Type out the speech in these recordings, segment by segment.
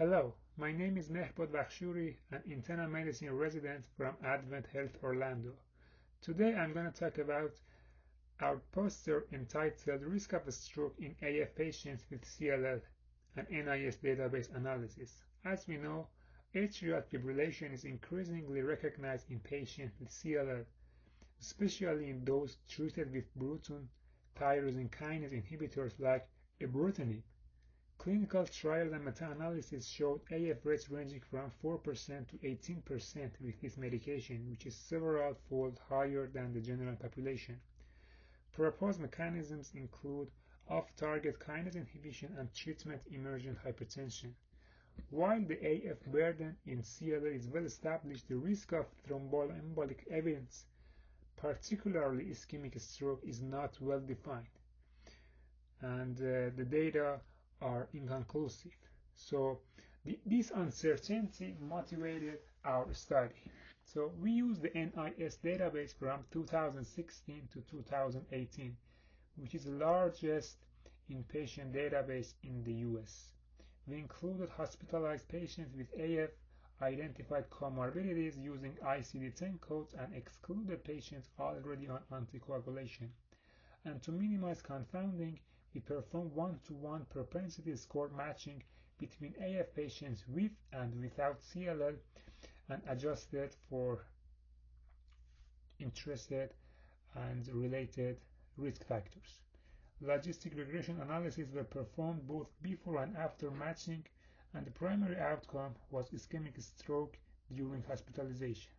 Hello, my name is Mehbod Bakhshuri, an internal medicine resident from Advent Health Orlando. Today I'm going to talk about our poster entitled Risk of Stroke in AF Patients with CLL, an NIS database analysis. As we know, atrial fibrillation is increasingly recognized in patients with CLL, especially in those treated with Bruton tyrosine kinase inhibitors like ibrutinib. Clinical trials and meta-analysis showed AF rates ranging from 4% to 18% with this medication, which is several-fold higher than the general population. Proposed mechanisms include off-target kinase inhibition and treatment-emergent hypertension. While the AF burden in CLL is well established, the risk of thromboembolic events, particularly ischemic stroke, is not well defined, and the data are inconclusive. So this uncertainty motivated our study. So we used the NIS database from 2016 to 2018, which is the largest inpatient database in the US. We included hospitalized patients with AF, identified comorbidities using ICD-10 codes, and excluded patients already on anticoagulation. And to minimize confounding, we perform one-to-one propensity score matching between AF patients with and without CLL and adjusted for interested and related risk factors. Logistic regression analyses were performed both before and after matching, and the primary outcome was ischemic stroke during hospitalization.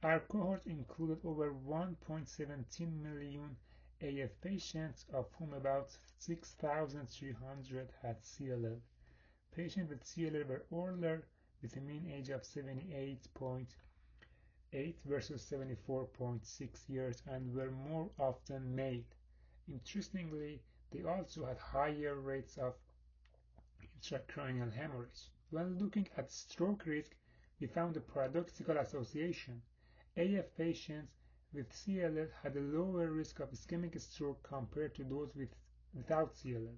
Our cohort included over 1.17 million AF patients, of whom about 6,300 had CLL. Patients with CLL were older, with a mean age of 78.8 versus 74.6 years, and were more often male. Interestingly, they also had higher rates of intracranial hemorrhage. When looking at stroke risk, we found a paradoxical association. AF patients with CLL had a lower risk of ischemic stroke compared to those without CLL.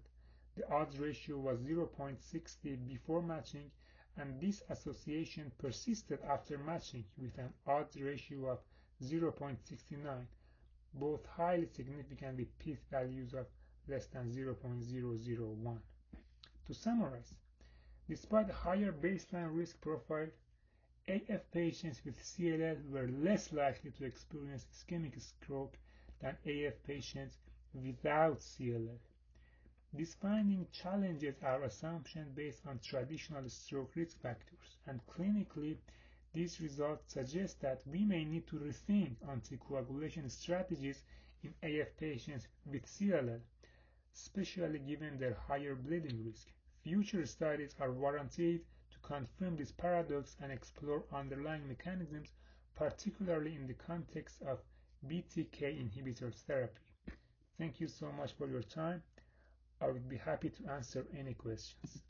The odds ratio was 0.60 before matching, and this association persisted after matching with an odds ratio of 0.69, both highly significant with p-values of less than 0.001. To summarize, despite a higher baseline risk profile, AF patients with CLL were less likely to experience ischemic stroke than AF patients without CLL. This finding challenges our assumption based on traditional stroke risk factors, and clinically, these results suggest that we may need to rethink anticoagulation strategies in AF patients with CLL, especially given their higher bleeding risk. Future studies are warranted to confirm this paradox and explore underlying mechanisms, particularly in the context of BTK inhibitor therapy. Thank you so much for your time. I would be happy to answer any questions.